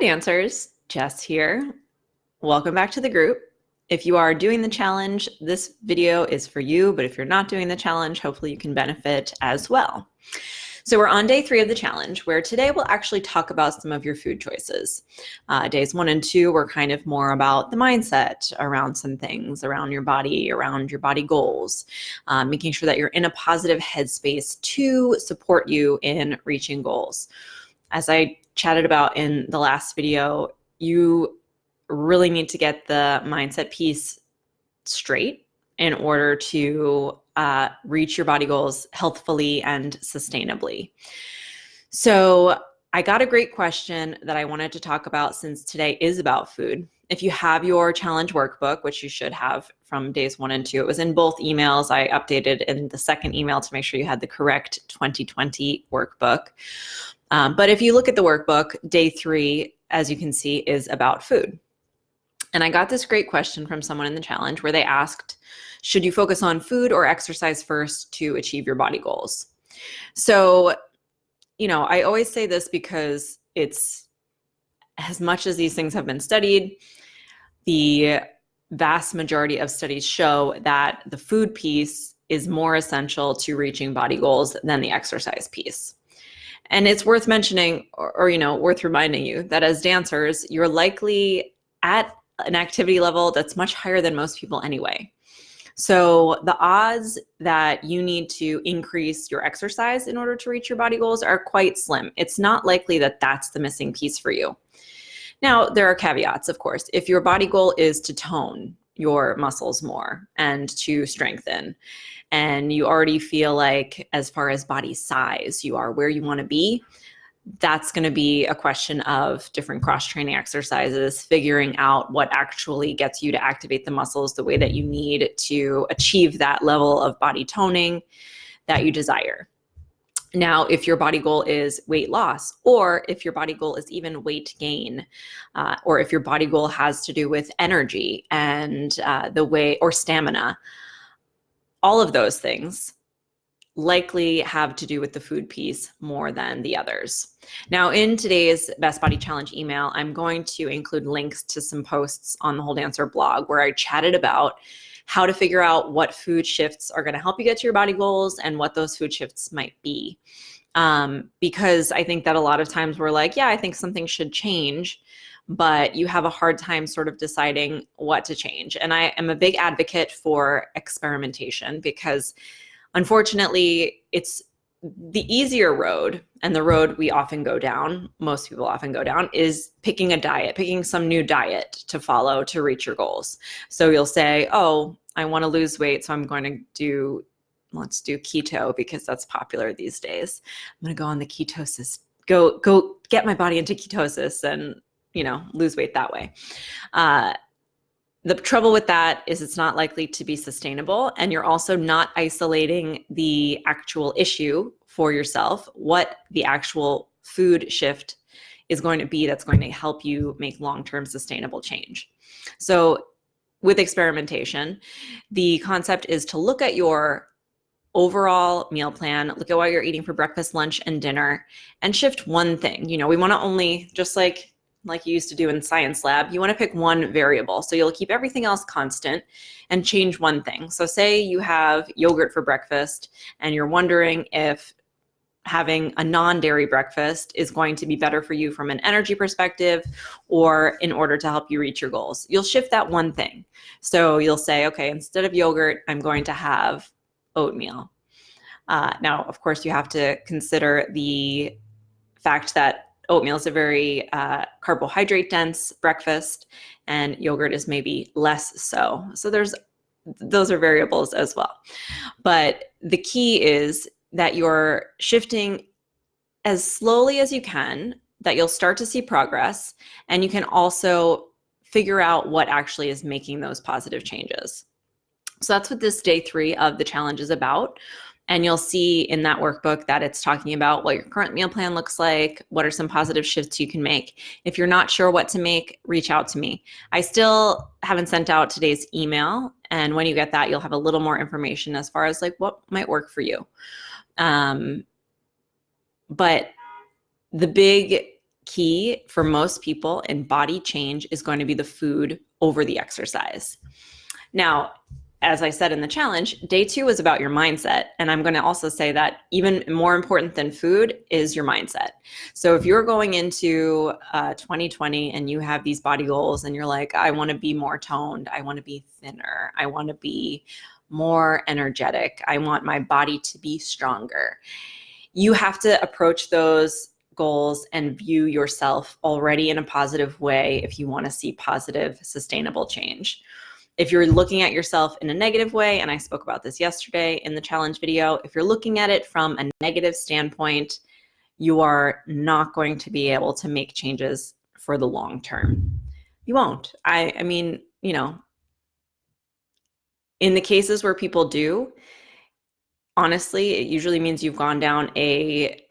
Dancers, Jess here. Welcome back to the group. If you are doing the challenge, this video is for you, but if you're not doing the challenge, hopefully you can benefit as well. So we're on day 3 of the challenge, where today we'll actually talk about some of your food choices. Days 1 and 2 were kind of more about the mindset around some things, around your body goals, making sure that you're in a positive headspace to support you in reaching goals. As I chatted about in the last video, you really need to get the mindset piece straight in order to reach your body goals healthfully and sustainably. So I got a great question that I wanted to talk about since today is about food. If you have your challenge workbook, which you should have from days 1 and 2, it was in both emails. I updated in the second email to make sure you had the correct 2020 workbook. But if you look at the workbook, day 3, as you can see, is about food. And I got this great question from someone in the challenge where they asked, should you focus on food or exercise first to achieve your body goals? So, I always say this because it's, as much as these things have been studied, the vast majority of studies show that the food piece is more essential to reaching body goals than the exercise piece. And it's worth mentioning or worth reminding you that as dancers, you're likely at an activity level that's much higher than most people anyway. So the odds that you need to increase your exercise in order to reach your body goals are quite slim. It's not likely that that's the missing piece for you. Now, there are caveats, of course. If your body goal is to tone your muscles more and to strengthen, and you already feel like as far as body size, you are where you want to be, that's going to be a question of different cross-training exercises, figuring out what actually gets you to activate the muscles the way that you need to achieve that level of body toning that you desire. Now, if your body goal is weight loss, or if your body goal is even weight gain, or if your body goal has to do with energy and the way, or stamina, all of those things likely have to do with the food piece more than the others. Now, in today's Best Body Challenge email, I'm going to include links to some posts on the Whole Dancer blog where I chatted about how to figure out what food shifts are going to help you get to your body goals and what those food shifts might be. Because I think that a lot of times we're like, yeah, I think something should change, but you have a hard time sort of deciding what to change. And I am a big advocate for experimentation because unfortunately, it's the easier road, and the road we often go down, most people often go down, is picking a diet, picking some new diet to follow to reach your goals. So you'll say, oh, I want to lose weight, so I'm going to let's do keto because that's popular these days. I'm going to go on the ketosis, go get my body into ketosis and, lose weight that way. The trouble with that is it's not likely to be sustainable, and you're also not isolating the actual issue for yourself, what the actual food shift is going to be that's going to help you make long-term sustainable change. So with experimentation, the concept is to look at your overall meal plan, look at what you're eating for breakfast, lunch, and dinner, and shift one thing. We want to only, just like you used to do in science lab, you want to pick one variable. So you'll keep everything else constant and change one thing. So say you have yogurt for breakfast and you're wondering if having a non-dairy breakfast is going to be better for you from an energy perspective or in order to help you reach your goals. You'll shift that one thing. So you'll say, okay, instead of yogurt, I'm going to have oatmeal. Now, of course, you have to consider the fact that oatmeal is a very carbohydrate dense breakfast and yogurt is maybe less so. So those are variables as well. But the key is that you're shifting as slowly as you can, that you'll start to see progress, and you can also figure out what actually is making those positive changes. So that's what this day 3 of the challenge is about. And you'll see in that workbook that it's talking about what your current meal plan looks like, what are some positive shifts you can make. If you're not sure what to make, reach out to me. I still haven't sent out today's email, and when you get that, you'll have a little more information as far as like what might work for you. But the big key for most people in body change is going to be the food over the exercise. Now, as I said in the challenge, day 2 is about your mindset. And I'm going to also say that even more important than food is your mindset. So if you're going into 2020 and you have these body goals and you're like, I want to be more toned, I want to be thinner, I want to be more energetic, I want my body to be stronger, you have to approach those goals and view yourself already in a positive way if you want to see positive, sustainable change. If you're looking at yourself in a negative way, and I spoke about this yesterday in the challenge video, if you're looking at it from a negative standpoint, you are not going to be able to make changes for the long term. You won't. I mean, you know, in the cases where people do, honestly, it usually means you've gone down a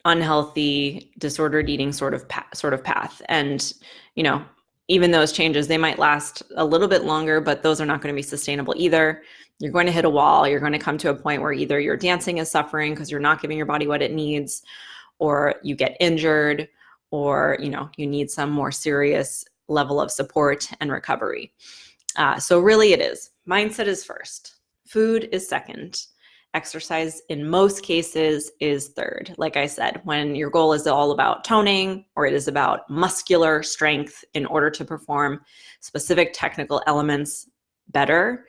unhealthy, disordered eating sort of path. And, you know, even those changes, they might last a little bit longer, but those are not going to be sustainable either. You're going to hit a wall. You're going to come to a point where either your dancing is suffering because you're not giving your body what it needs, or you get injured, or, you know, you need some more serious level of support and recovery. So really it is. Mindset is first. Food is second. Exercise in most cases is third. Like I said, when your goal is all about toning or it is about muscular strength in order to perform specific technical elements better,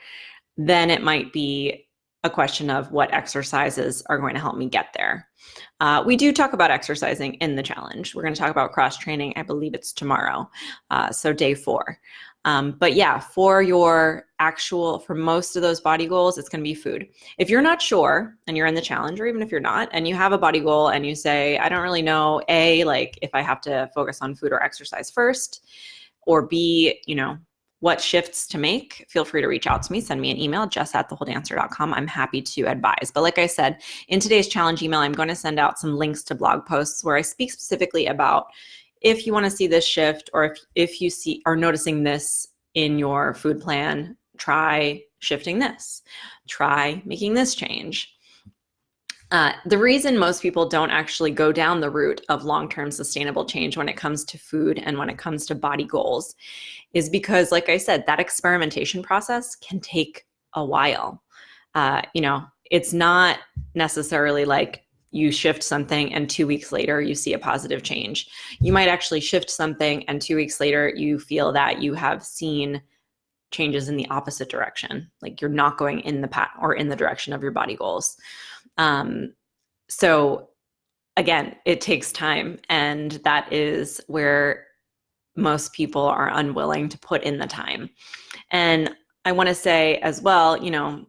then it might be a question of what exercises are going to help me get there. We do talk about exercising in the challenge. We're going to talk about cross training. I believe it's tomorrow. So day 4. But yeah, for most of those body goals, it's going to be food. If you're not sure and you're in the challenge, or even if you're not, and you have a body goal and you say, I don't really know, A, like if I have to focus on food or exercise first, or B, you know, what shifts to make, feel free to reach out to me. Send me an email, jess@thewholedancer.com. I'm happy to advise. But like I said, in today's challenge email, I'm going to send out some links to blog posts where I speak specifically about if you want to see this shift, or if you are noticing this in your food plan, try shifting this, try making this change. The reason most people don't actually go down the route of long-term sustainable change when it comes to food and when it comes to body goals is because, like I said, that experimentation process can take a while. You know, it's not necessarily like you shift something and 2 weeks later you see a positive change. You might actually shift something and 2 weeks later you feel that you have seen changes in the opposite direction. Like you're not going in the path or in the direction of your body goals. So again, it takes time, and that is where most people are unwilling to put in the time. And I want to say as well, you know,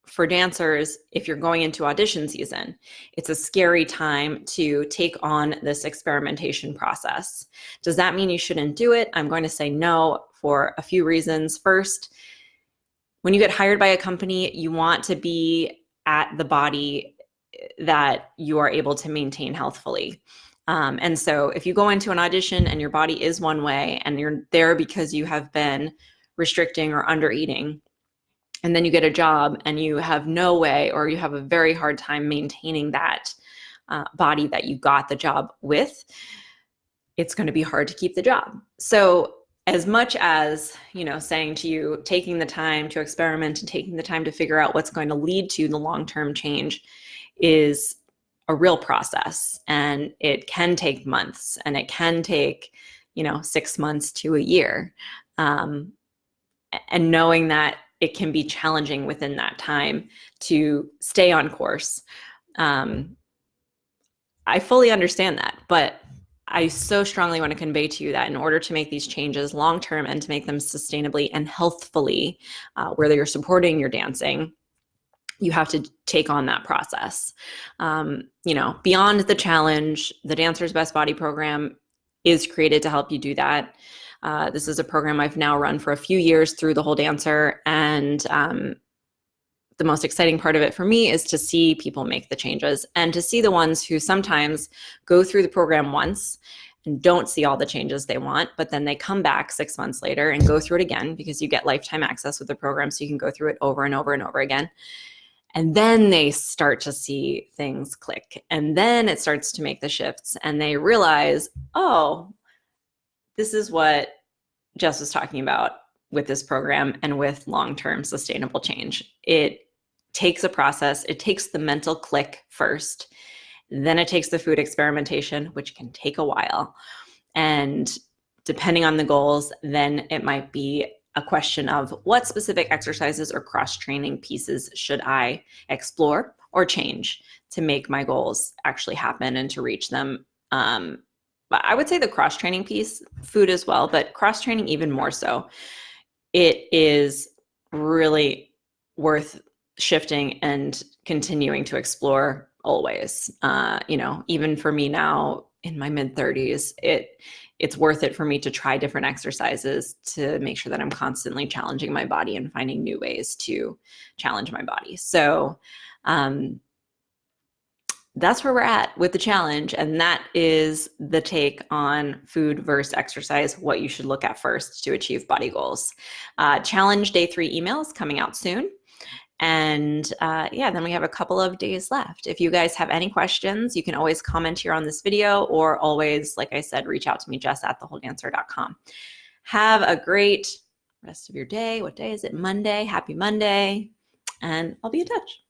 for dancers, if you're going into audition season, it's a scary time to take on this experimentation process. Does that mean you shouldn't do it? I'm going to say no for a few reasons. First, when you get hired by a company, you want to be at the body that you are able to maintain healthfully. And so if you go into an audition and your body is one way and you're there because you have been restricting or under eating, and then you get a job and you have no way, or you have a very hard time maintaining that body that you got the job with, it's going to be hard to keep the job. So as much as, you know, saying to you, taking the time to experiment and taking the time to figure out what's going to lead to the long-term change is a real process, and it can take months, and it can take, you know, 6 months to a year. And knowing that it can be challenging within that time to stay on course. I fully understand that, but I so strongly want to convey to you that in order to make these changes long-term and to make them sustainably and healthfully, whether you're supporting your dancing, you have to take on that process. You know, beyond the challenge, the Dancer's Best Body program is created to help you do that. This is a program I've now run for a few years through The Whole Dancer, and the most exciting part of it for me is to see people make the changes, and to see the ones who sometimes go through the program once and don't see all the changes they want, but then they come back 6 months later and go through it again, because you get lifetime access with the program, so you can go through it over and over and over again. And then they start to see things click. And then it starts to make the shifts and they realize, oh, this is what Jess was talking about with this program and with long-term sustainable change. It takes a process. It takes the mental click first. Then it takes the food experimentation, which can take a while. And depending on the goals, then it might be a question of what specific exercises or cross-training pieces should I explore or change to make my goals actually happen and to reach them. But I would say the cross-training piece, food as well, but cross-training even more so. It is really worth shifting and continuing to explore always. Even for me now in my mid-30s, it's worth it for me to try different exercises to make sure that I'm constantly challenging my body and finding new ways to challenge my body. So that's where we're at with the challenge. And that is the take on food versus exercise, what you should look at first to achieve body goals. Challenge day 3 emails coming out soon. And then we have a couple of days left. If you guys have any questions, you can always comment here on this video or always, like I said, reach out to me, jess@thewholedancer.com. Have a great rest of your day. What day is it? Monday. Happy Monday. And I'll be in touch.